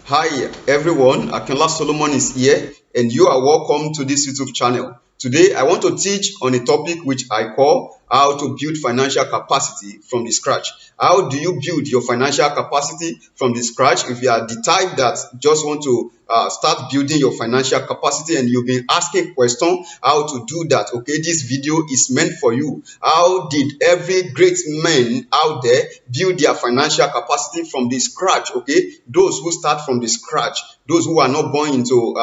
Hi everyone, Akinla Solomon is here and you are welcome to this YouTube channel. Today I want to teach on a topic which I call how to build financial capacity from the scratch. How do you build your financial capacity from the scratch? If you are the type that just want to start building your financial capacity and you've been asking questions how to do that, okay, this video is meant for you. How did every great man out there build their financial capacity from the scratch? Okay, those who start from the scratch, those who are not born into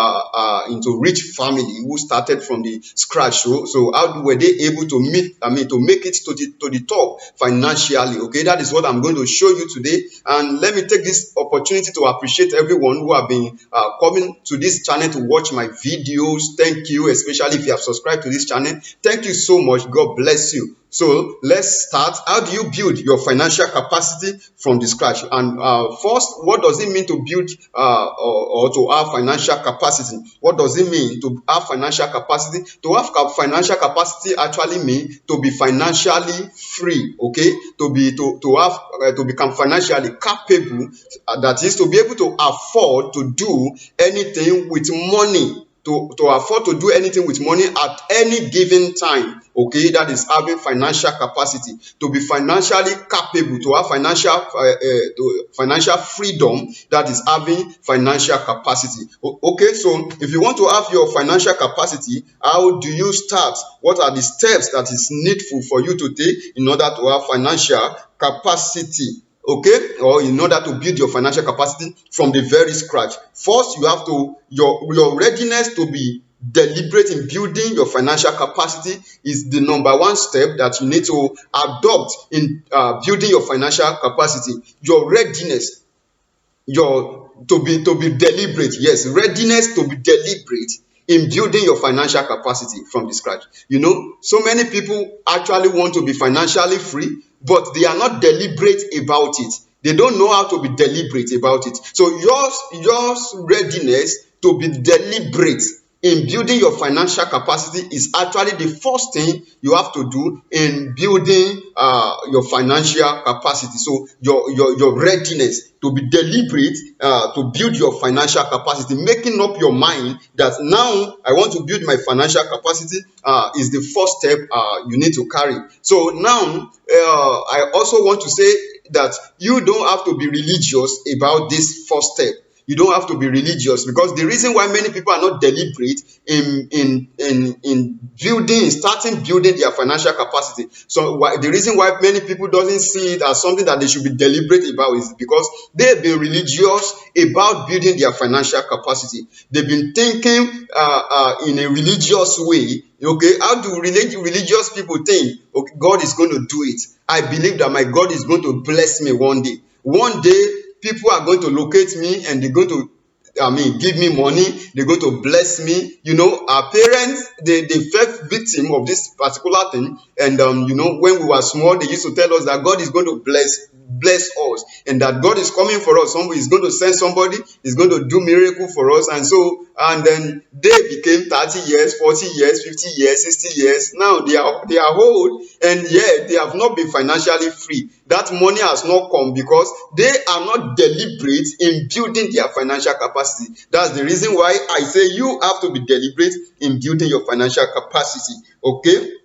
rich family, who started from the scratch. So how were they able to to make it to the top financially? Okay, that is what I'm going to show you today. And let me take this opportunity to appreciate everyone who have been coming to this channel to watch my videos. Thank you, especially if you have subscribed to this channel. Thank you so much. God bless you. So let's start. How do you build your financial capacity from the scratch? And first, what does it mean to build or to have financial capacity? What does it mean to have financial capacity? To have financial capacity actually means to be financially free. Okay, to become financially capable. That is to be able to afford to do anything with money. To afford to do anything with money at any given time. Okay, that is having financial capacity. To be financially capable, to have financial freedom, that is having financial capacity. Okay, so if you want to have your financial capacity, how do you start? What are the steps that is needful for you to take in order to have financial capacity? Okay, or in order to build your financial capacity from the very scratch? First, you have to your readiness to be deliberate in building your financial capacity is the number one step that you need to adopt in building your financial capacity. Your readiness, your to be deliberate. Yes, readiness to be deliberate in building your financial capacity from the scratch. You know, so many people actually want to be financially free, but they are not deliberate about it. They don't know how to be deliberate about it. So yours readiness to be deliberate in building your financial capacity is actually the first thing you have to do in building your financial capacity. So your readiness to be deliberate to build your financial capacity, making up your mind that now I want to build my financial capacity is the first step you need to carry. So now I also want to say that you don't have to be religious about this first step. You don't have to be religious, because the reason why many people are not deliberate in starting building their financial capacity. So the reason why many people doesn't see it as something that they should be deliberate about is because they've been religious about building their financial capacity. They've been thinking in a religious way. Okay, how do religious people think? Okay, God is going to do it. I believe that my God is going to bless me one day. One day, people are going to locate me and they're going to give me money. They're going to bless me. You know, our parents, they fell victim of this particular thing. And you know, when we were small, they used to tell us that God is going to bless us, and that God is coming for us. Somebody is going to send somebody, is going to do miracle for us. And then they became 30 years, 40 years, 50 years, 60 years. Now they are old, and yet they have not been financially free. That money has not come because they are not deliberate in building their financial capacity. That's the reason why I say you have to be deliberate in building your financial capacity. Okay,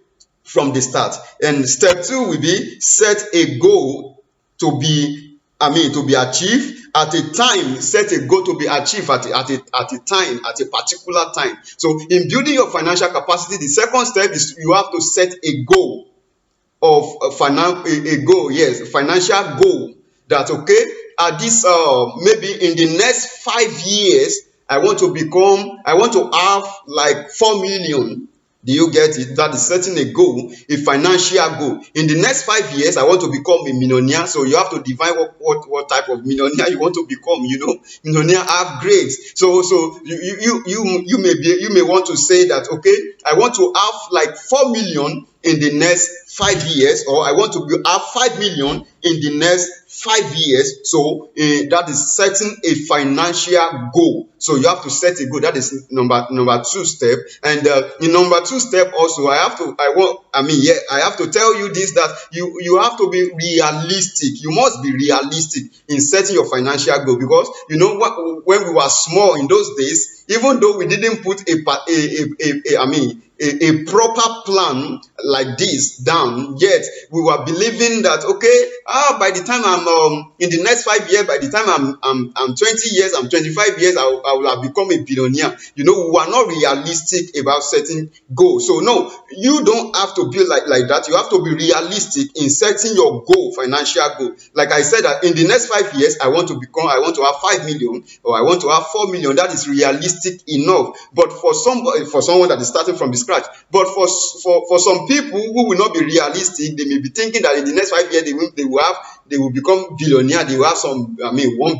from the start. And step 2 will be set a goal to be achieved at a time. Set a goal to be achieved at a time, at a particular time. So in building your financial capacity, the second step is you have to set a goal of financial goal. That okay, at this maybe in the next 5 years, I want to have like 4 million. Do you get it? That is setting a goal, a financial goal. In the next 5 years, I want to become a millionaire. So you have to define what type of millionaire you want to become. You know, millionaire have grades. So you may want to say that okay, I want to have like 4 million in the next 5 years, or I want to have 5 million in the next 5 years. So that is setting a financial goal. So you have to set a goal. That is number two step. And in number two step also, I have to tell you this, that you have to be realistic. You must be realistic in setting your financial goal, because you know what, when we were small in those days, even though we didn't put a proper plan like this down, yet we were believing that, okay, by the time I'm in the next 5 years, by the time I'm 20 years, I'm 25 years, I will have become a billionaire. You know, we are not realistic about setting goals. So no, you don't have to be like that. You have to be realistic in setting your goal, financial goal. Like I said, that in the next 5 years, I want to have 5 million, or I want to have 4 million. That is realistic enough. But for someone that is starting from the scratch. But for some people who will not be realistic, they may be thinking that in the next 5 years they will become billionaire. They will have 1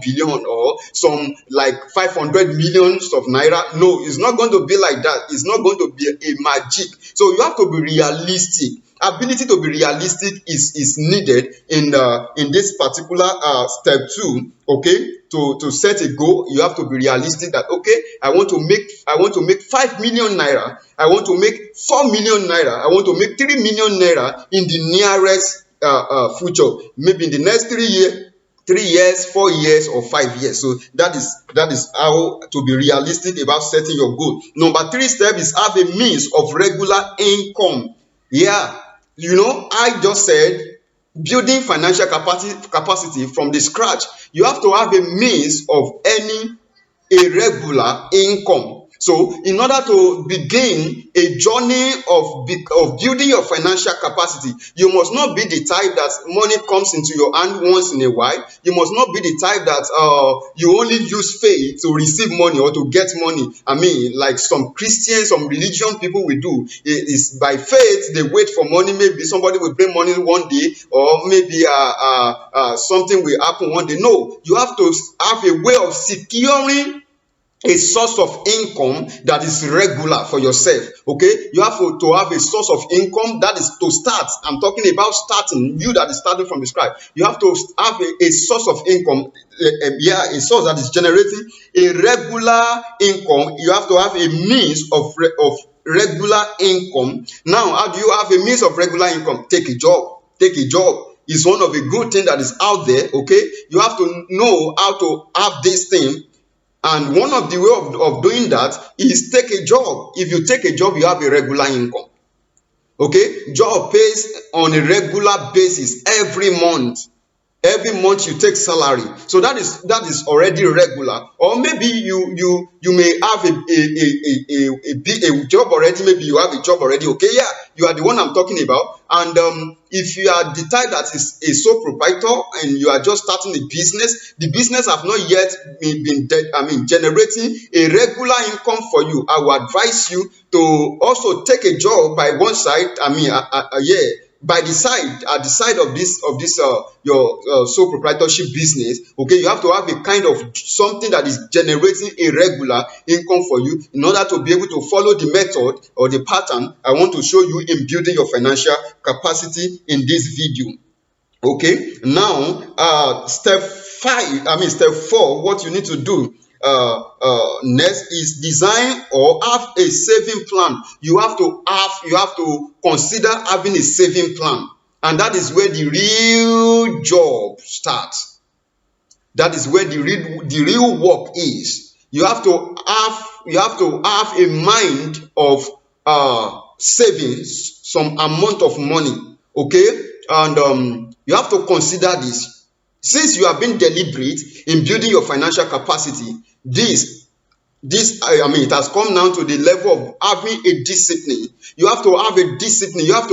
billion or some like 500 millions of naira. No, it's not going to be like that. It's not going to be a magic. So you have to be realistic. Ability to be realistic is needed in this particular step 2. Okay, to set a goal, you have to be realistic that, okay, I want to make 5 million naira. I want to make 4 million naira. I want to make 3 million naira in the nearest future, maybe in the next 3 years, 4 years, or 5 years. So that is how to be realistic about setting your goal. Number 3 step is have a means of regular income. Yeah, you know, I just said building financial capacity from the scratch. You have to have a means of earning a regular income. So in order to begin a journey of building your financial capacity, you must not be the type that money comes into your hand once in a while. You must not be the type that you only use faith to receive money or to get money. I mean, like some Christians, some religion people will do. It is by faith they wait for money. Maybe somebody will bring money one day, or maybe something will happen one day. No, you have to have a way of securing a source of income that is regular for yourself. Okay, you have to have a source of income that is to start. I'm talking about starting, you that is starting from the scratch. You have to have a source of income, a source that is generating a regular income. You have to have a means of regular income. Now, how do you have a means of regular income? Take a job. Is one of the good things that is out there. Okay, you have to know how to have this thing. And one of the way of doing that is take a job. If you take a job, you have a regular income. Okay, job pays on a regular basis every month. Every month you take salary, so that is already regular. Or maybe you may have a job already. Maybe you have a job already. Okay, yeah, you are the one I'm talking about. And if you are the type that is a sole proprietor and you are just starting a business, the business have not yet been generating a regular income for you, I will advise you to also take a job by one side. By the side, at the side of this your sole proprietorship business. Okay, you have to have a kind of something that is generating a regular income for you in order to be able to follow the method or the pattern I want to show you in building your financial capacity in this video. Okay, now step 4, what you need to do next is design or have a saving plan. You have to consider having a saving plan, and that is where the real job starts. That is where the real work is. You have to have a mind of savings some amount of money. Okay, and you have to consider this. Since you have been deliberate in building your financial capacity, it has come down to the level of having a discipline. You have to have a discipline. You have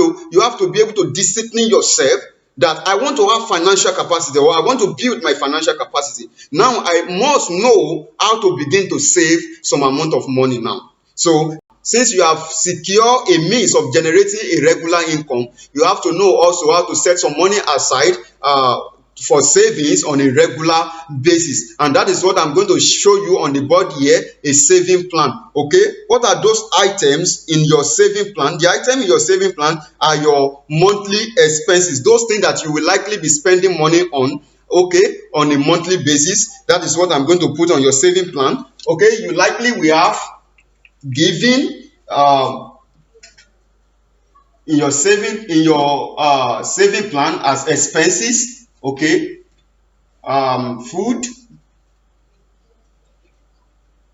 to be able to discipline yourself that I want to have financial capacity, or I want to build my financial capacity. Now I must know how to begin to save some amount of money now. So since you have secured a means of generating a regular income, you have to know also how to set some money aside for savings on a regular basis. And that is what I'm going to show you on the board here, a saving plan. Okay, what are those items in your saving plan? The item in your saving plan are your monthly expenses, those things that you will likely be spending money on. okay, on a monthly basis. That is what I'm going to put on your saving plan. Okay, you likely will have giving in your saving plan as expenses. Okay, food,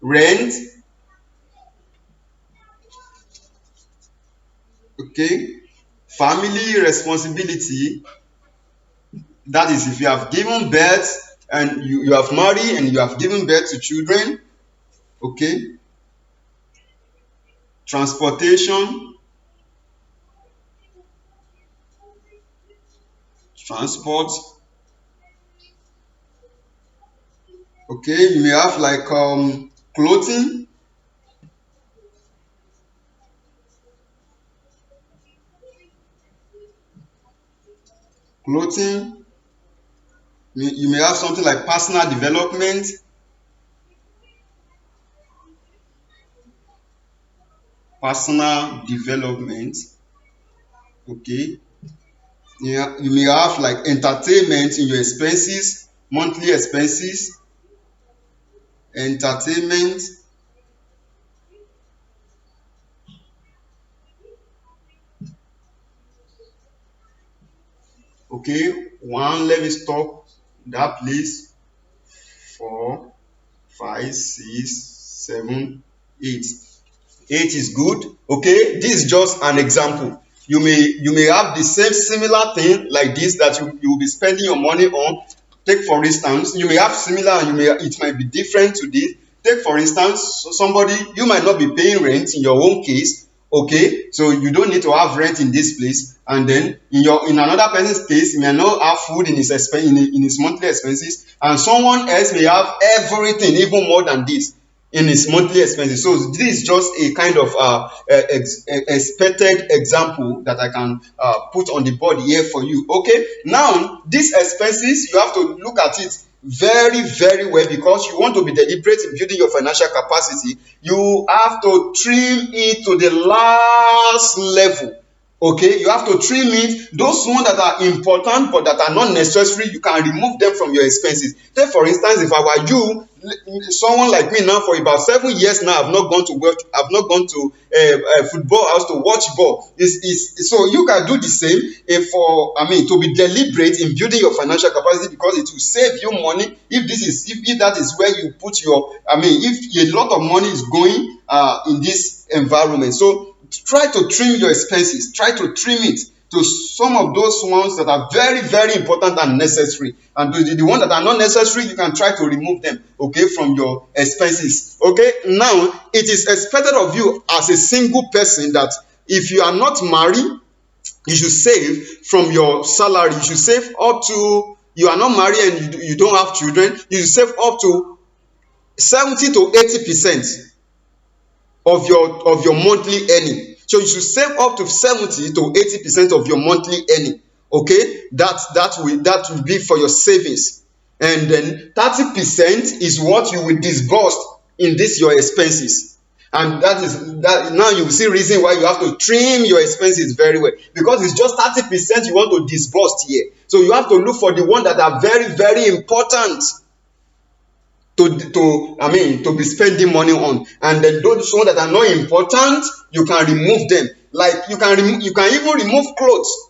rent. Okay, family responsibility. That is, if you have given birth and you have married and you have given birth to children. Okay, transportation, transport. Okay, you may have like clothing, clothing. You may have something like personal development, personal development. Okay, you may have like entertainment in your expenses, monthly expenses, entertainment. Okay, one, let me stop that place. 4, 5, 6, 7, 8. 8 is good. Okay, this is just an example. You may have the same similar thing like this that you will be spending your money on. Take for instance, you may have similar and it might be different to this. Take for instance, somebody, you might not be paying rent in your own case. Okay, so you don't need to have rent in this place, and then in another person's case, he may not have food in his in his monthly expenses, and someone else may have everything, even more than this, in his monthly expenses. So this is just a kind of expected example that I can put on the board here for you. Okay, now these expenses, you have to look at it very, very well, because you want to be deliberate in building your financial capacity. You have to trim it to the last level. Okay, you have to trim it. Those ones that are important but that are not necessary, you can remove them from your expenses. Take for instance, if I were you, someone like me now, for about 7 years now, I've not gone to a football house to watch ball. So you can do the same to be deliberate in building your financial capacity, because it will save you money. If that is where you put your, if a lot of money is going in this environment. So try to trim your expenses. Try to trim it to some of those ones that are very, very important and necessary, and the ones that are not necessary, you can try to remove them, okay, from your expenses. Okay, now it is expected of you as a single person that if you are not married, you should save from your salary. You should save up to, you are not married and you don't have children, you should save up to 70 to 80% of your monthly earning. So you should save up to 70 to 80% of your monthly earning. Okay, that will be for your savings, and then 30% is what you will disburse in this your expenses. And that now you will see reason why you have to trim your expenses very well, because it's just 30% you want to disburse here. So you have to look for the one that are very, very important to be spending money on, and then those ones that are not important, you can remove them. Like you can even remove clothes.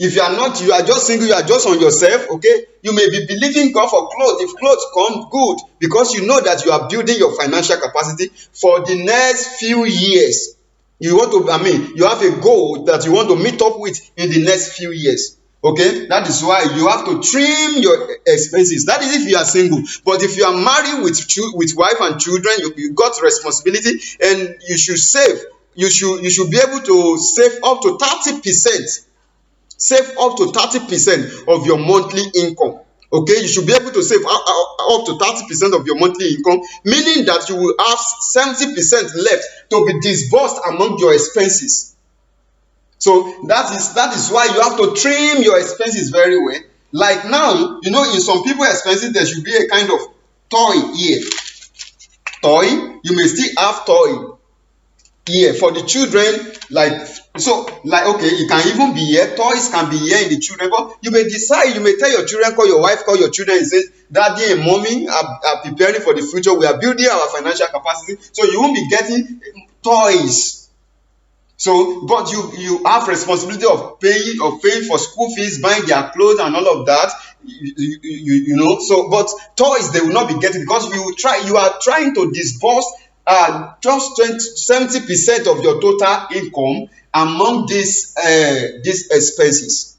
If you are just single, you are just on yourself. Okay, you may be believing God for clothes. If clothes come, good, because you know that you are building your financial capacity for the next few years. You have a goal that you want to meet up with in the next few years. Okay, that is why you have to trim your expenses. That is if you are single. But if you are married with wife and children, you got responsibility, and you should save. You should be able to save up to 30%. Save up to 30% of your monthly income. Okay, you should be able to save up to 30% of your monthly income, meaning that you will have 70% left to be disbursed among your expenses. So that is why you have to trim your expenses very well. Like now, in some people expenses, there should be a kind of toy here. Toy, you may still have toy here for the children, like So, like, okay, it can even be here, toys can be here in the children, but you may decide, you may tell your children, call your wife, call your children and say, Daddy and mommy are preparing for the future, we are building our financial capacity, so you won't be getting toys. So, but you have responsibility of paying for school fees, buying their clothes and all of that. You know. So, but toys they will not be getting, because you are trying to disburse just 70% of your total income among these expenses.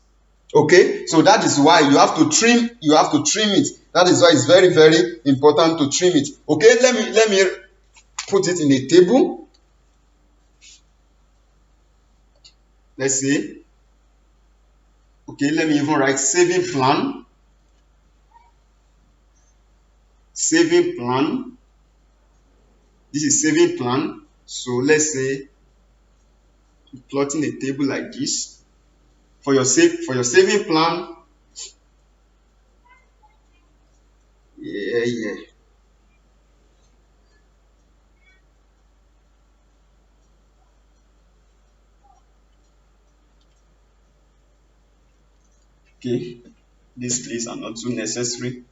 Okay, so that is why you have to trim it. That is why it's very, very important to trim it. Okay, let me put it in a table. Let's see. Okay, let me even write saving plan. Saving plan. This is saving plan. So let's say plotting a table like this for your saving plan. Yeah. Okay, these please are not too necessary.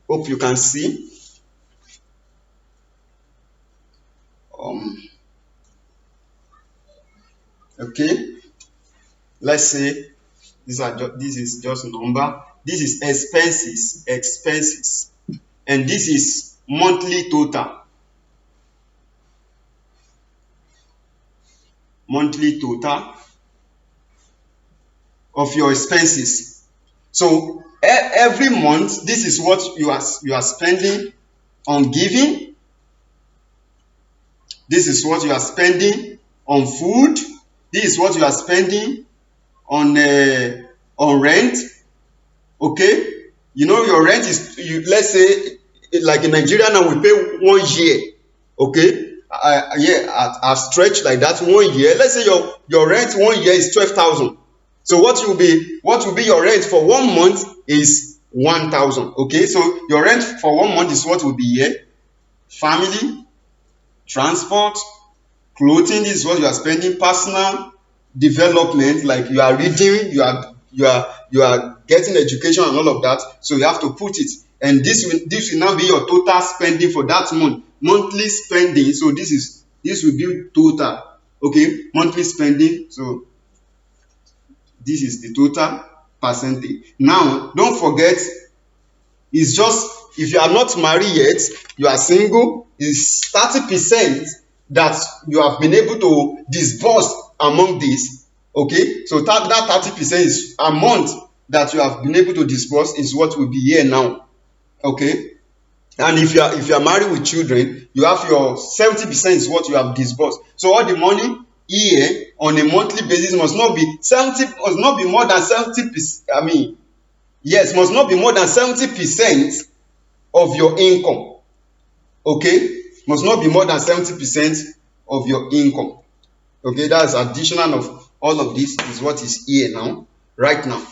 Hope you can see. Okay, let's say this is just number. This is expenses, and this is monthly total. Monthly total of your expenses. So every month, this is what you are spending on giving. This is what you are spending on food. This is what you are spending on rent. Okay, you know your rent is, let's say like in Nigeria now we pay 1 year. Okay, I've stretched like that 1 year. Let's say your rent 1 year is 12,000. So what will be your rent for 1 month is 1,000. Okay, so your rent for 1 month is what will be here. Family, transport, clothing, this is what you are spending. Personal development, like you are reading, you are getting education and all of that, so you have to put it, and this will now be your total spending for that month. Monthly spending, so this will be total. Okay, monthly spending, so this is the total percentage. Now don't forget, it's just, if you are not married yet, you are single, is 30% that you have been able to disburse among this. Okay, so that 30% is amount that you have been able to disburse is what will be here now. Okay, and if you are married with children, you have your 70% is what you have disbursed. So all the money here on a monthly basis must not be more than 70%. I mean, yes, must not be more than 70% of your income. Okay, must not be more than 70% of your income. Okay, that's additional of all of this is what is here now, right now.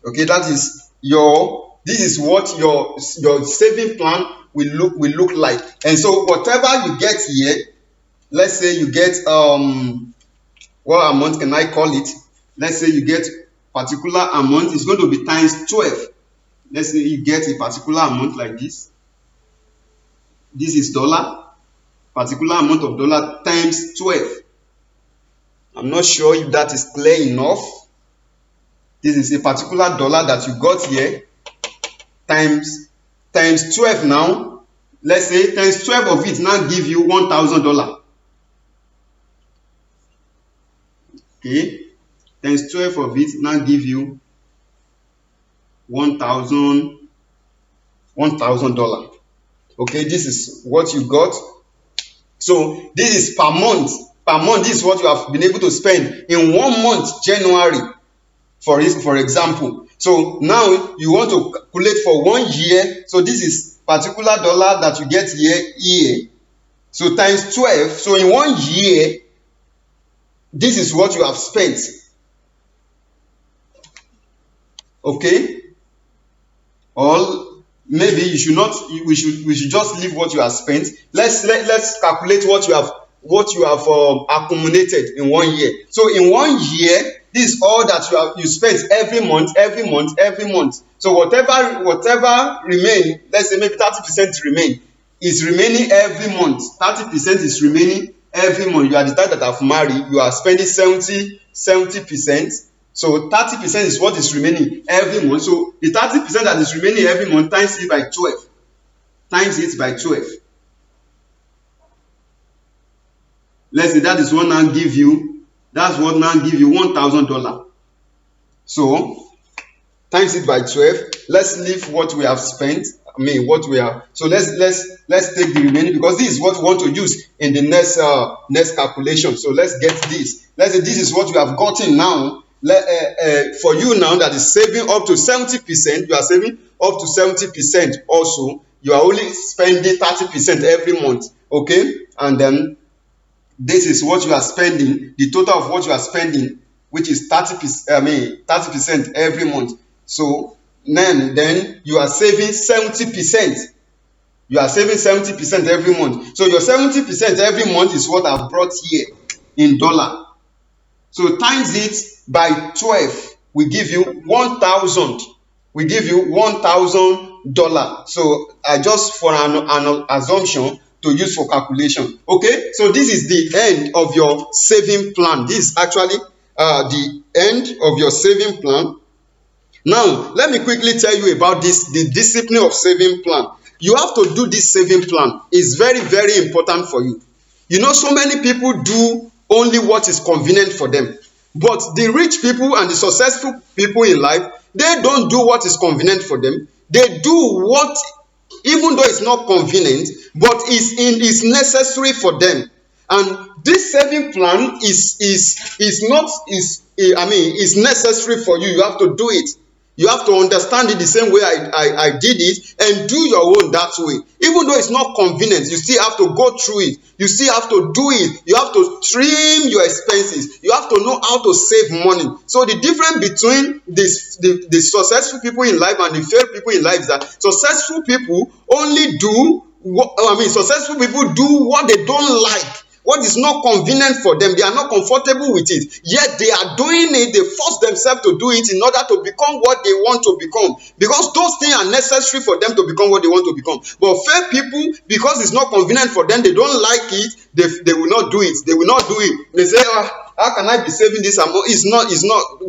Okay, this is what your saving plan will look like. And so whatever you get here, let's say you get what amount can I call it? Let's say you get particular amount, it's going to be times 12. Let's say you get a particular amount like this. This is dollar, particular amount of dollar times 12. I'm not sure if that is clear enough. This is a particular dollar that you got here times 12 now. Let's say times 12 of it now give you $1,000. Okay, times 12 of it now give you $1,000. Okay, this is what you got. So this is per month. This is what you have been able to spend in 1 month, January, for example. So now you want to calculate for 1 year. So this is particular dollar that you get here. So times 12. So in 1 year, this is what you have spent. Okay, or maybe you should not. We should just leave what you have spent. Let's calculate what you have what you have accumulated in 1 year. So in 1 year, this is all that you spent every month, every month, every month. So whatever remain, let's say maybe 30% remain, is remaining every month. 30% is remaining every month. You are the type that have married, you are spending 70%. So 30% is what is remaining every month. So the 30% that is remaining every month, times it by 12. Times it by 12. Let's say that is what now give you, that's what now give you $1,000. So times it by 12. Let's leave what we have spent. What we have. So let's take the remaining, because this is what we want to use in the next calculation. So let's get this. Let's say this is what you have gotten now. For you now that is saving up to 70%, you are saving up to 70% also. You are only spending 30% every month. Okay, and then this is what you are spending, the total of what you are spending, which is 30% every month. So then you are saving 70%. You are saving 70% every month. So your 70% every month is what I've brought here in dollar. So times it by 12, we give you 1,000. We give you $1,000. So just for an assumption to use for calculation. Okay, so this is the end of your saving plan. This is actually the end of your saving plan. Now, let me quickly tell you about the discipline of saving plan. You have to do this saving plan. It's very, very important for you. You know, so many people do only what is convenient for them. But the rich people and the successful people in life, they don't do what is convenient for them. They do what, even though it's not convenient, but is necessary for them. And this saving plan is necessary for you. You have to do it. You have to understand it the same way I did it, and do your own that way. Even though it's not convenient, you still have to go through it. You still have to do it. You have to trim your expenses. You have to know how to save money. So the difference between the successful people in life and the failed people in life is that successful people only do successful people do what they don't like. What is not convenient for them, they are not comfortable with it, yet they are doing it. They force themselves to do it in order to become what they want to become, because those things are necessary for them to become what they want to become. But fair people, because it's not convenient for them, they don't like it, they will not do it. They will not do it. They say, how can I be saving this amount? It's not,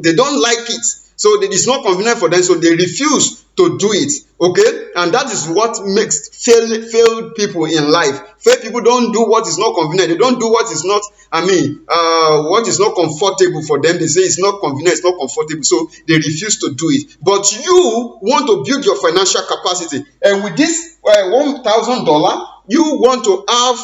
they don't like it. So it's not convenient for them, so they refuse to do it. Okay, and that is what makes failed people in life. Failed people don't do what is not convenient. They don't do what is not, what is not comfortable for them. They say it's not convenient, it's not comfortable, so they refuse to do it. But you want to build your financial capacity, and with this $1,000, you want to have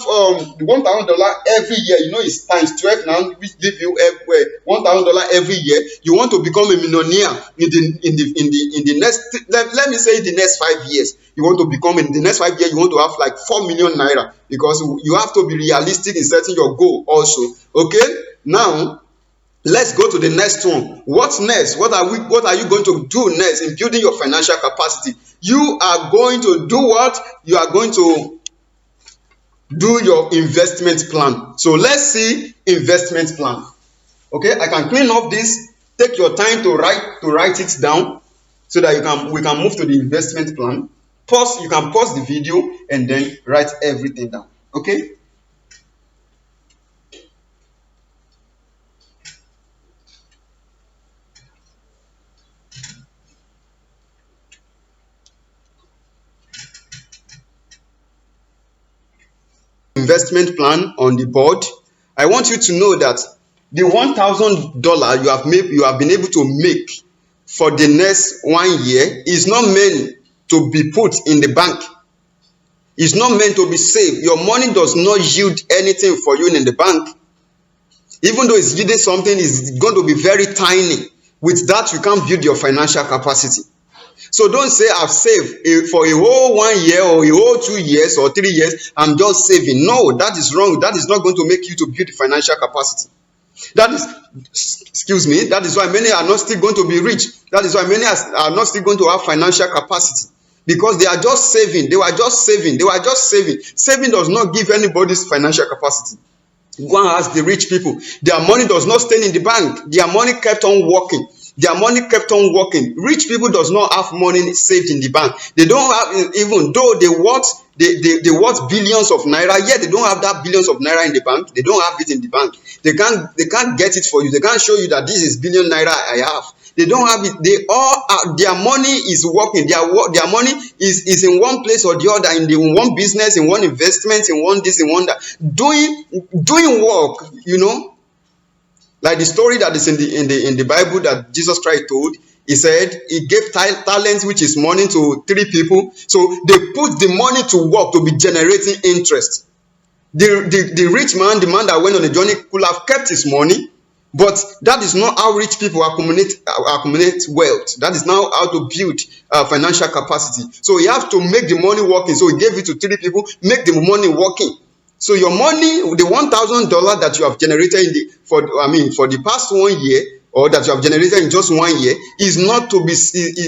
$1,000 every year. You know, it's times 12 now, which give you $1,000 every year. You want to become a millionaire in the next, let me say, the next 5 years. You want to become, in the next 5 years, you want to have like 4 million naira, because you have to be realistic in setting your goal also. Okay, now let's go to the next one. What's next? What are you going to do next in building your financial capacity? You are going to do what? You are going to do your investment plan. So let's see investment plan. Okay, I can clean up this. Take your time to write it down, so that we can move to the investment plan. You can pause the video and then write everything down. Okay. Investment plan on the board. I want you to know that the $1,000 you have been able to make for the next 1 year is not meant to be put in the bank. It's not meant to be saved. Your money does not yield anything for you in the bank. Even though it's yielding something, it's going to be very tiny. With that, you can't build your financial capacity. So don't say, I've saved for a whole 1 year or a whole 2 years or 3 years, I'm just saving. No, that is wrong. That is not going to make you to build financial capacity. That is why many are not still going to be rich. That is why many are not still going to have financial capacity, because they are just saving. They were just saving. Saving does not give anybody's financial capacity. Go and ask the rich people. Their money does not stay in the bank. Their money kept on working. Their money kept on working. Rich people does not have money saved in the bank. They don't have, even though they worth billions of naira, yet they don't have that billions of naira in the bank. They don't have it in the bank. They can't get it for you. They can't show you that this is billion naira I have. They don't have it. They all are, their money is working. Their money is in one place or the other, in one business, in one investment, in one this, in one that, doing work. Like the story that is in the Bible that Jesus Christ told. He said he gave talents, which is money, to 3 people. So they put the money to work to be generating interest. The rich man, the man that went on the journey, could have kept his money, but that is not how rich people accumulate wealth. That is not how to build financial capacity. So he has to make the money working. So he gave it to 3 people, make the money working. So your money, the $1,000 that you have generated for the past 1 year, or that you have generated in just 1 year, is not to be.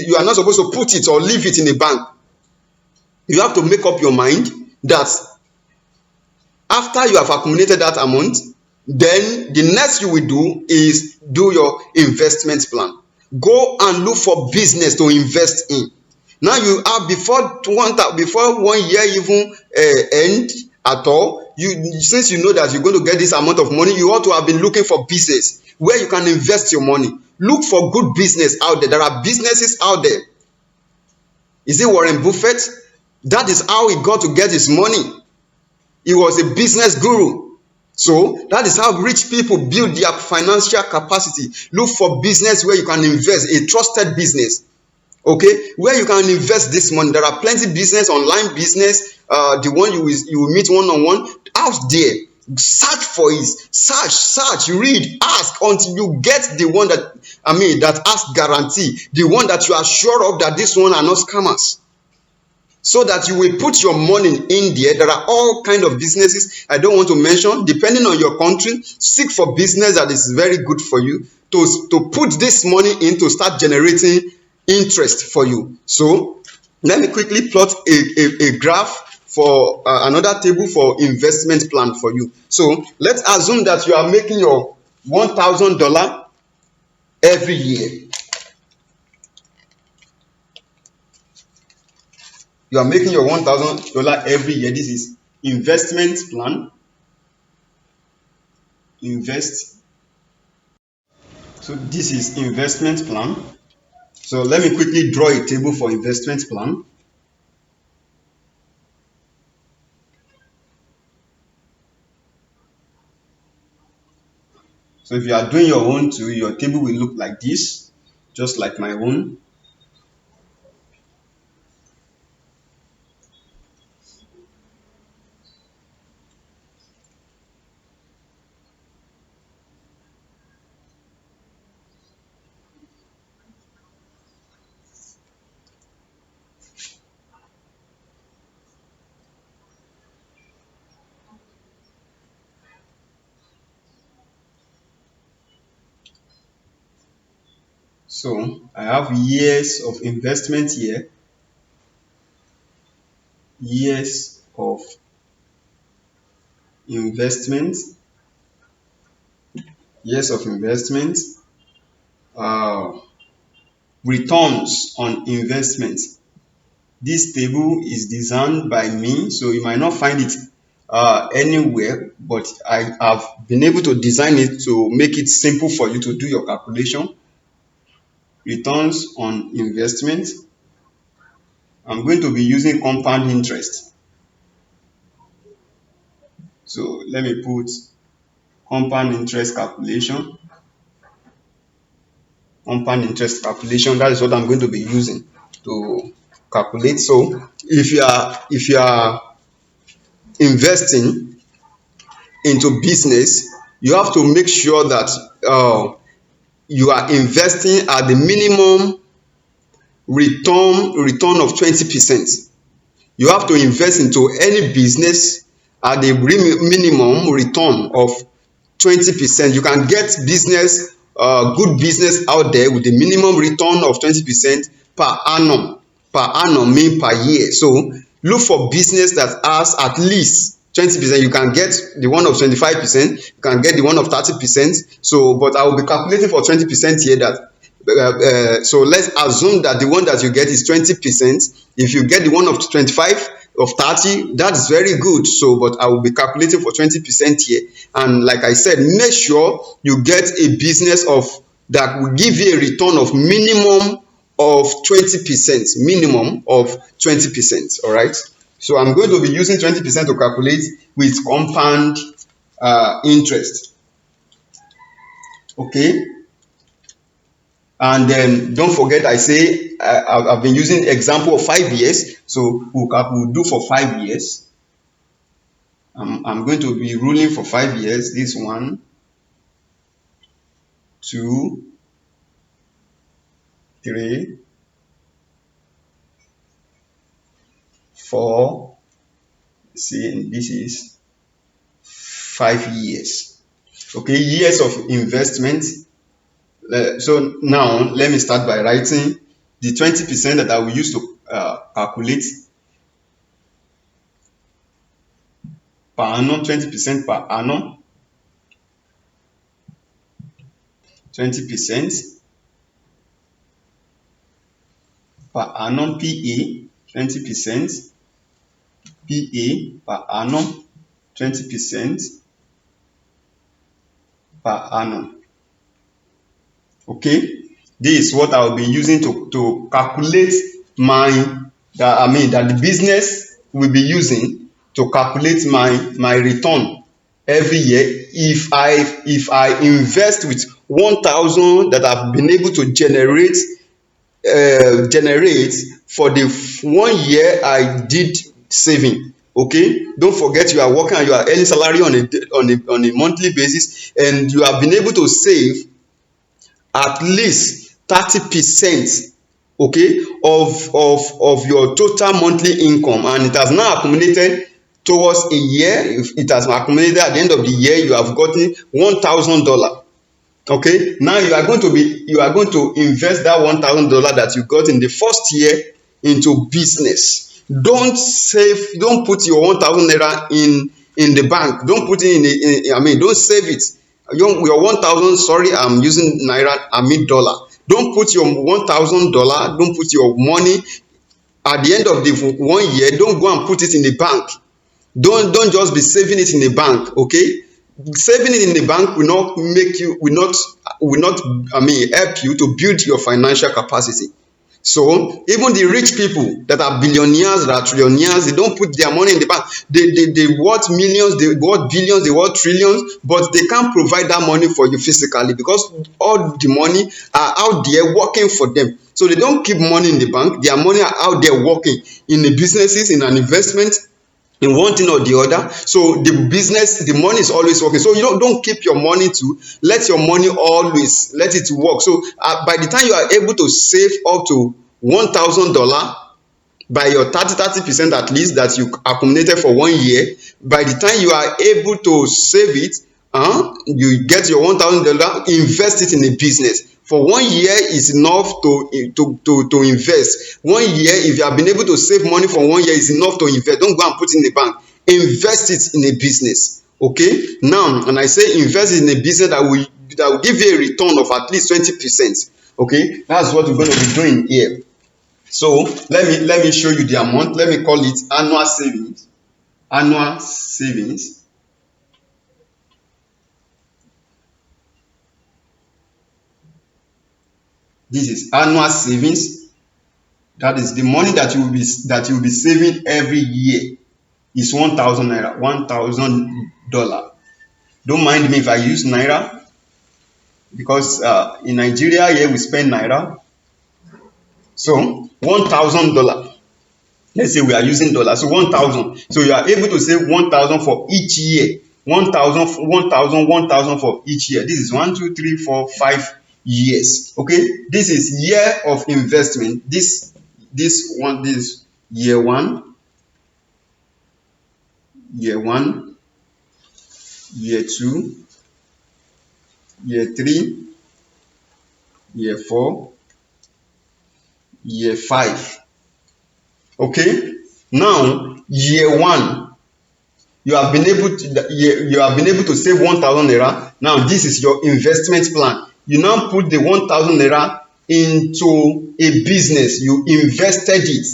You are not supposed to put it or leave it in a bank. You have to make up your mind that after you have accumulated that amount, then the next you will do is do your investment plan. Go and look for business to invest in. Now you have, before 1 year even end at all, since you know that you're going to get this amount of money, you ought to have been looking for business where you can invest your money. Look for good business out there. There are businesses out there. Is it Warren Buffett? That is how he got to get his money. He was a business guru. So that is how rich people build their financial capacity. Look for business where you can invest, a trusted business. Okay, where you can invest this money. There are plenty business, online business, the one you will meet one-on-one out there. Search for it. Search, read, ask until you get the one that has guarantee, the one that you are sure of that this one are not scammers. So that you will put your money in there. There are all kind of businesses I don't want to mention. Depending on your country, seek for business that is very good for you to put this money in to start generating interest for you. So let me quickly plot a graph for another table for investment plan for you. So let's assume that you are making your $1,000 every year. You are making your $1,000 every year. This is investment plan. So this is investment plan. So let me quickly draw a table for investment plan. So if you are doing your own too, your table will look like this, just like my own. So I have years of investment here, years of investment, returns on investment. This table is designed by me, so you might not find it anywhere, but I have been able to design it to make it simple for you to do your calculation. Returns on investment. I'm going to be using compound interest. So let me put compound interest calculation. Compound interest calculation, that is what I'm going to be using to calculate. So if you are investing into business, you have to make sure that you are investing at the minimum return of 20%. You have to invest into any business at the minimum return of 20%. You can get business, good business out there with a minimum return of 20% per annum. Per annum mean per year. So look for business that has at least 20%, you can get the one of 25%, you can get the one of 30%. So but I will be calculating for 20% here. That so let's assume that the one that you get is 20%. If you get the one of 25 of 30, that's very good. So but I will be calculating for 20% here. And like I said, make sure you get a business of that will give you a return of minimum of 20%, minimum of 20%. All right. So I'm going to be using 20% to calculate with compound interest. Okay. And then don't forget, I say I've been using example of 5 years. So we'll do for 5 years. I'm going to be ruling for 5 years. This 1, 2, 3, 4. See, this is 5 years. Okay, years of investment. So now let me start by writing the 20% that I will use to calculate per annum. 20% per annum. 20% per annum, PA. 20% PA per annum. 20% per annum. Okay, this is what I will be using to calculate that the business will be using to calculate my return every year if I invest with 1,000 that I've been able to generate for the 1 year I did saving. Okay, don't forget you are working and you are earning salary on a monthly basis, and you have been able to save at least 30%, okay, of your total monthly income, and it has now accumulated towards a year. If it has accumulated at the end of the year, you have gotten $1,000. Okay, now you are going to invest that $1,000 that you got in the first year into business. Don't put your 1,000 naira in the bank. Don't put it don't save it. Your 1,000, sorry, I'm using naira, dollar. Don't put your $1,000, don't put your money at the end of the 1 year. Don't go and put it in the bank. Don't just be saving it in the bank. Okay, saving it in the bank will not help you to build your financial capacity. So even the rich people that are billionaires, that are trillionaires, they don't put their money in the bank. They worth millions, they worth billions, they worth trillions, but they can't provide that money for you physically because all the money are out there working for them. So they don't keep money in the bank. Their money are out there working in the businesses, in an investment, in one thing or the other. So the money is always working. So you don't keep your money to, let your money always let it work. So by the time you are able to save up to $1,000 by your 30% at least that you accumulated for 1 year, by the time you are able to save it, you get your $1,000, invest it in a business. For 1 year is enough to invest. 1 year, if you have been able to save money for 1 year, is enough to invest. Don't go and put it in the bank. Invest it in a business. Okay, now, and I say invest in a business that will give you a return of at least 20%. Okay, that's what we're going to be doing here. So let me show you the amount. Let me call it annual savings. Annual savings. This is annual savings. That is the money that you will be saving every year is 1,000 naira, $1,000. Don't mind me if I use naira because in Nigeria here we spend naira. So $1,000. Let's say we are using dollars. So 1,000. So you are able to save 1,000 for each year. 1,000, 1,000, 1,000 for each year. This is 1, 2, 3, 4, 5 years. Okay, this is year of investment. This year one, year 2, year 3, year 4, year 5. Okay, now year 1, You have been able to you have been able to save 1,000 naira. Now this is your investment plan. You now put the 1,000 naira into a business. You invested it.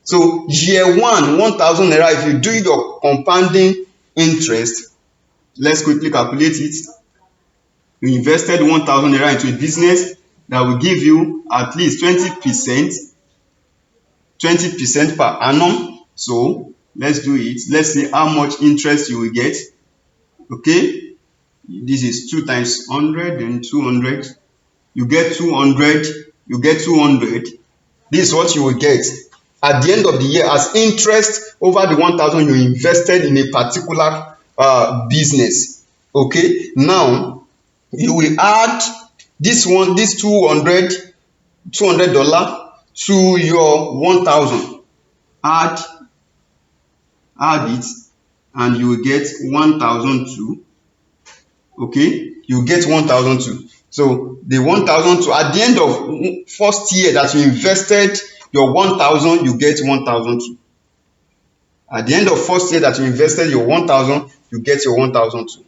So year one, 1,000 naira, if you do your compounding interest, let's quickly calculate it. You invested 1,000 naira into a business that will give you at least 20% per annum. So let's do it. Let's see how much interest you will get. Okay, this is 2 times 100 and 200. You get 200. You get 200. This is what you will get at the end of the year as interest over the 1,000 you invested in a particular business. Okay, now you will add this 200 to your 1,000. Add it, and you will get 1,002. Okay, you get 1,002. So the 1,002 at the end of first year that you invested your 1,000, you get 1,002. At the end of first year that you invested your 1,000, you get your 1,002.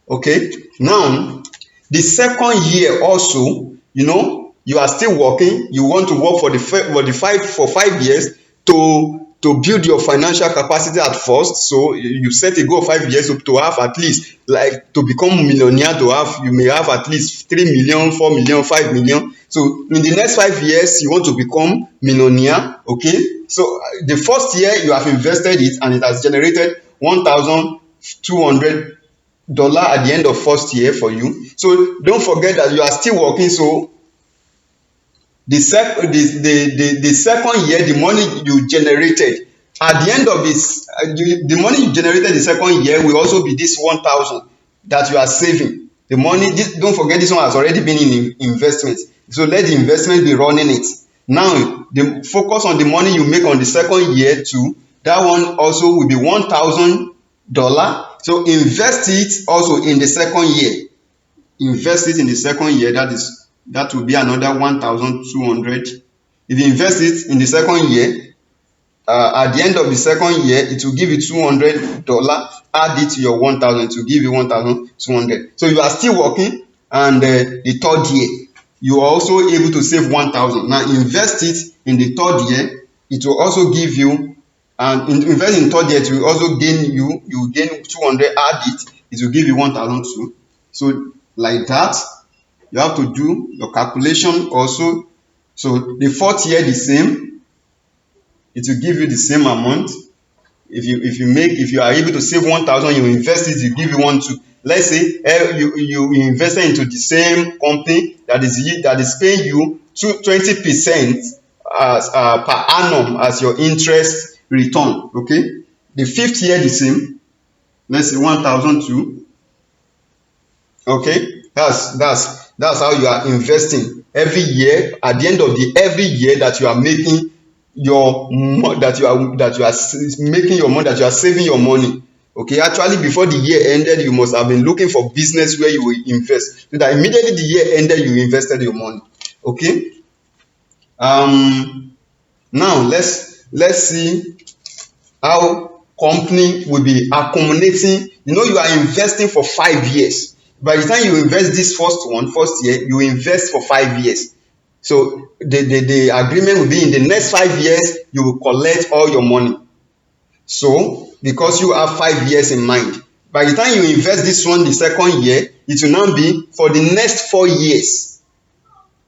Okay, now the second year also, you are still working. You want to work for 5 years to build your financial capacity at first. So you set a goal of 5 years to have at least, like, to become millionaire. You may have at least 3 million, 4 million, 5 million. So in the next 5 years you want to become millionaire. Okay, so the first year you have invested it and it has generated $1,200 at the end of first year for you. So don't forget that you are still working. So the second year, the money you generated at the end of this, the money you generated the second year will also be this 1,000 that you are saving. The money, don't forget, this one has already been in investment. So let the investment be running it. Now the focus on the money you make on the second year too. That one also will be $1,000. So invest it also in the second year. Invest it in the second year. That will be another 1,200. If you invest it in the second year, at the end of the second year, it will give you $200. Add it to your 1,000, it will give you 1,200. So you are still working, and the third year, you are also able to save 1,000. Now invest it in the third year. It will also give you, and invest in third year, it will also gain you gain 200. Add it will give you 1,002. So like that, you have to do your calculation also. So the fourth year, the same, it will give you the same amount. If you are able to save 1,000, you invest it, it give you 1,200. Let's say you invested into the same company that is paying you 20% as per annum as your interest return. Okay, the fifth year, the same. Let's say 1,002. Okay, that's how you are investing every year. At the end of every year that you are making your that you are making your money, that you are saving your money. Okay, actually before the year ended, you must have been looking for business where you will invest, so that immediately the year ended, you invested your money. Okay, now let's see how company will be accumulating. You are investing for 5 years. By the time you invest this first year, you invest for 5 years. So the agreement will be in the next 5 years you will collect all your money. So because you have 5 years in mind, by the time you invest this one the second year, it will now be for the next 4 years.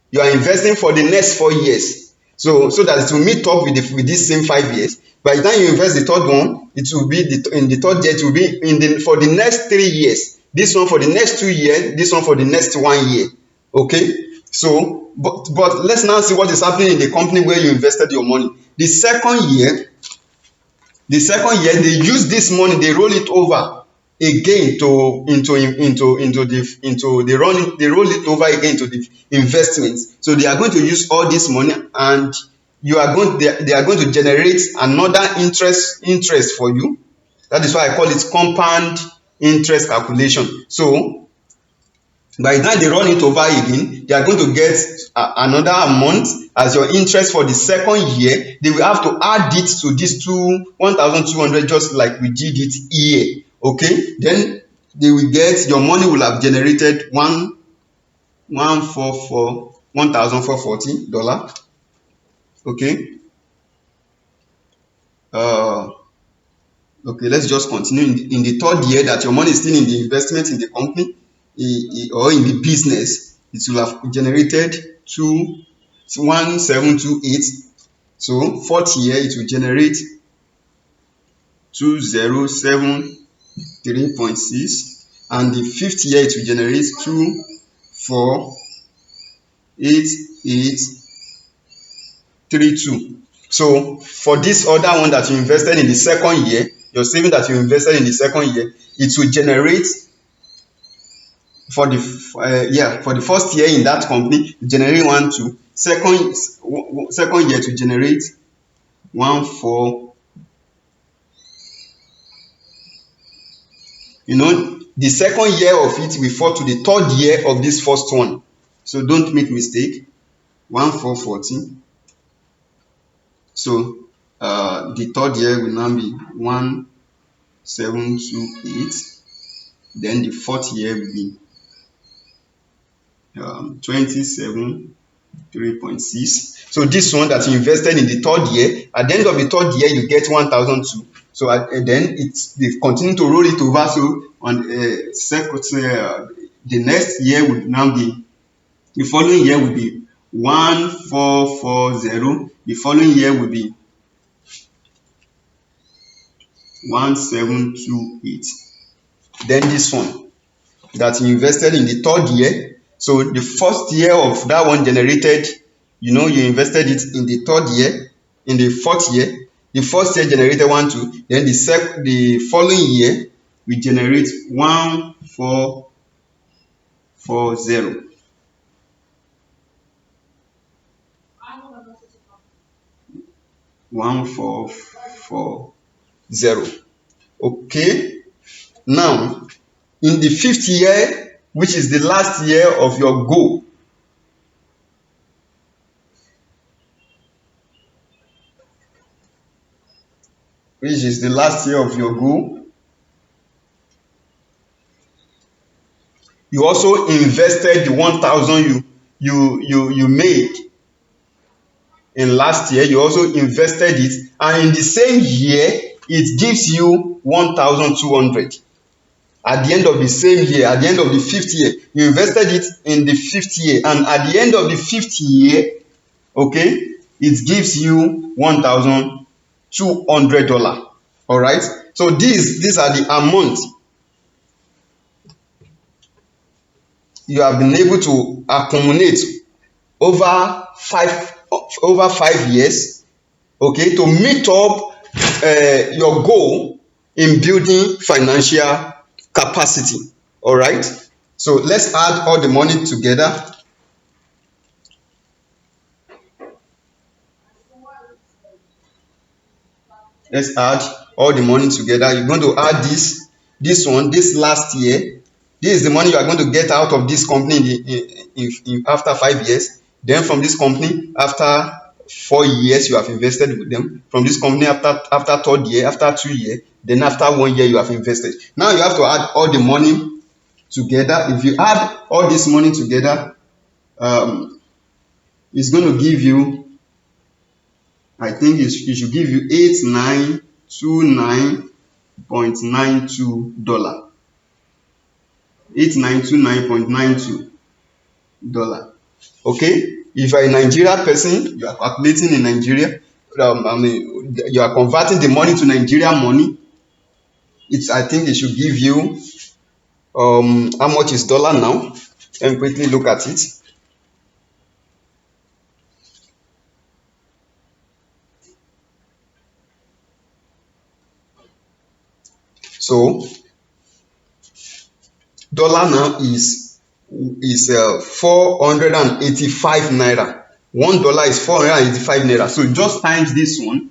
You are investing for the next 4 years. So that it will meet up with this same 5 years. By the time you invest the third one, it will be in the third year, it will be for the next 3 years. This one for the next 2 years, this one for the next 1 year. Okay, so but let's now see what is happening in the company where you invested your money. The second year, they use this money, they roll it over again they roll it over again to the investments. So they are going to use all this money, and they are going to generate another interest for you. That is why I call it compound interest calculation. So By the time they run it over again, they are going to get another amount as your interest for the second year. They will have to add it to this 1,200, just like we did it here. Okay, then they will get, your money will have generated $1,440. Okay, okay, let's just continue. In the third year that your money is still in the investment in the company, or in the business, it will have generated 1728. So fourth year it will generate 2073.6, and the fifth year it will generate 248832. So for this other one that you invested in the second year, your saving that you invested in the second year, it will generate for the first year in that company, generate 1,2. Second year to generate 1,4. The second year of it will fall to the third year of this first one. So don't make mistake. 1,440. So the third year will now be 1,728. Then the fourth year will be 273.6. So this one that you invested in the third year, at the end of the third year you get 1,002. So then they continue to roll it over. So on the next year would now be, the following year will be 1,440. The following year will be 1,728. Then this one that you invested in the third year, so the first year of that one generated, you invested it in the third year, in the fourth year. The first year generated 1,2. Then the following year we generate 1,440. Okay. Now, in the fifth year, which is the last year of your goal, you also invested the 1,000 you made in last year. You also invested it, and in the same year it gives you 1,200. At the end of the same year, at the end of the fifth year, you invested it in the fifth year, and at the end of the fifth year, okay, it gives you $1,200. All right. So these are the amounts you have been able to accumulate over 5 years, okay, to meet up your goal in building financial capacity. All right. So let's add all the money together. Let's add all the money together. You're going to add this one, this last year. This is the money you are going to get out of this company after 5 years. Then from this company, after 4 years, you have invested with them. From this company, after third year, after 2 years, then after 1 year, you have invested. Now you have to add all the money together. If you add all this money together, it's going to give you, I think it should give you $8929.92. $8929.92. Okay. If you are a Nigeria person, you are calculating in Nigeria. You are converting the money to Nigerian money. I think it should give you how much is dollar now? Let me quickly look at it. So dollar now is 485 naira. $1 is 485 naira. So just times this one.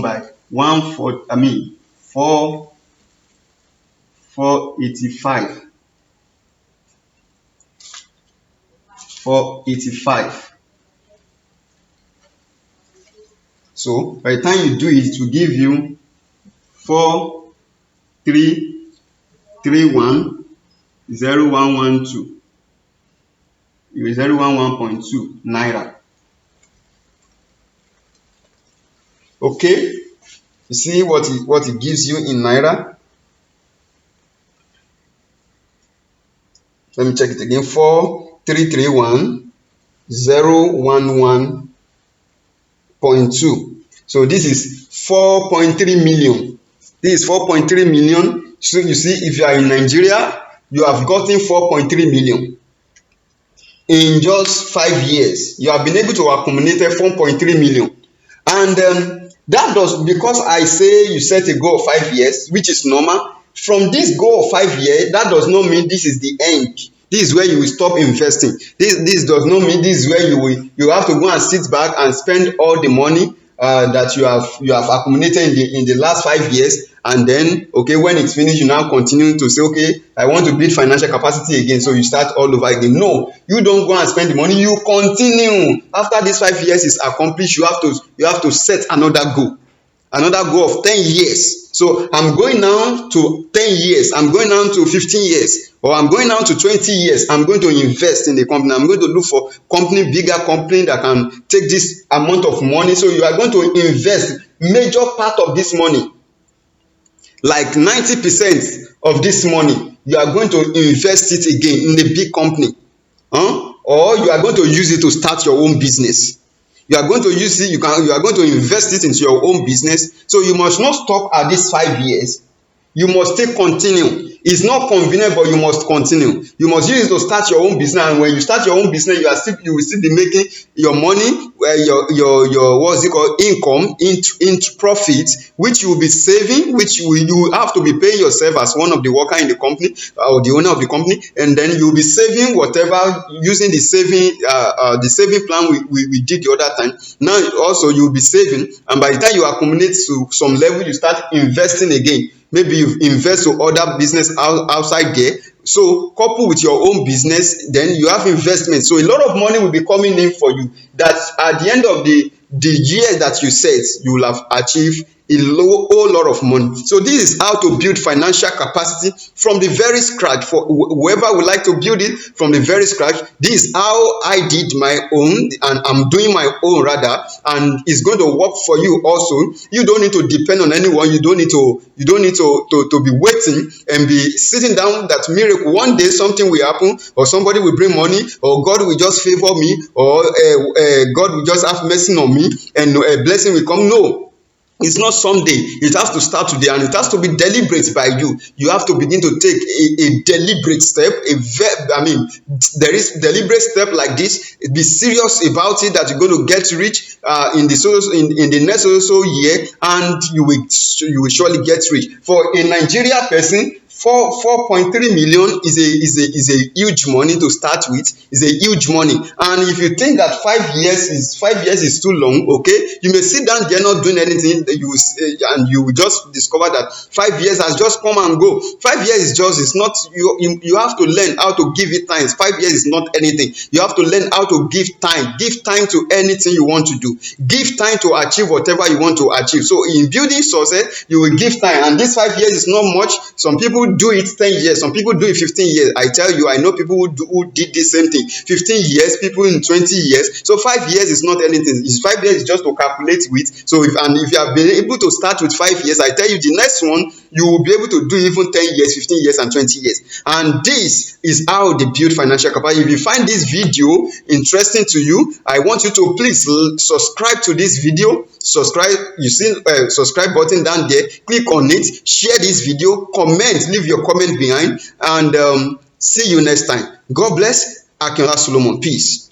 By 485. 485. So by the time you do it, it will give you 4331.0112. 011.2 naira. Okay, you see what it gives you in naira. Let me check it again. 4331.011.2. So this is 4.3 million. This is 4.3 million. So you see, if you are in Nigeria, you have gotten 4.3 million. In just 5 years, you have been able to accumulate 4.3 million. And that does, because I say you set a goal of 5 years, which is normal. From this goal of 5 years, that does not mean this is the end. This is where you will stop investing. This does not mean this is where you have to go and sit back and spend all the money that you have accumulated in the last 5 years, and then okay, when it's finished, you now continue to say, okay, I want to build financial capacity again, so you start all over again. No, you don't go and spend the money, you continue. After this 5 years is accomplished, you have to set another goal of 10 years. So I'm going now to 10 years, I'm going now to 15 years, or I'm going now to 20 years. I'm going to invest in the company. I'm going to look for bigger company that can take this amount of money. So you are going to invest major part of this money, like 90% of this money, you are going to invest it again in a big company, or you are going to use it to start your own business. You are going to use it, you are going to invest it into your own business. So you must not stop at these 5 years. You must still continue. It's not convenient, but you must continue. You must use it to start your own business, and when you start your own business, you will still be making your money, your what's it called, income, into profit, which you will be saving, which you have to be paying yourself as one of the worker in the company, or the owner of the company, and then you will be saving whatever using the saving plan we did the other time. Now also you will be saving, and by the time you accumulate to some level, you start investing again. Maybe you invest to other business outside there. So couple with your own business, then you have investment. So a lot of money will be coming in for you, that at the end of the year that you set, you will have achieved a whole lot of money. So this is how to build financial capacity from the very scratch. For whoever would like to build it from the very scratch, this is how I did my own, and I'm doing my own rather, and it's going to work for you also. You don't need to depend on anyone. You don't need to be waiting and be sitting down that miracle one day something will happen, or somebody will bring money, or God will just favor me, or God will just have mercy on me and a blessing will come. No, it's not someday. It has to start today, and it has to be deliberate by you. You have to begin to take a deliberate step. There is deliberate step like this. Be serious about it, that you're going to get rich in the next year, and you will surely get rich. For a Nigeria person, 4.3 million is a huge money to start with. Is a huge money. And if you think that 5 years is too long, okay, you may sit down there not doing anything, and you will just discover that 5 years has just come and go. 5 years is not, you have to learn how to give it time. 5 years is not anything. You have to learn how to give time to anything you want to do. Give time to achieve whatever you want to achieve. So in building success, you will give time, and this 5 years is not much. Some people do it 10 years, some people do it 15 years. I tell you, I know people who did the same thing. 15 years, people in 20 years. So 5 years is not anything. 5 years is just to calculate with. So if you have been able to start with 5 years, I tell you, the next one you will be able to do even 10 years, 15 years, and 20 years. And this is how they build financial capacity. If you find this video interesting to you, I want you to please subscribe to this video. You see subscribe button down there. Click on it, share this video, comment, leave your comment behind, and see you next time. God bless. Akinola Solomon. Peace.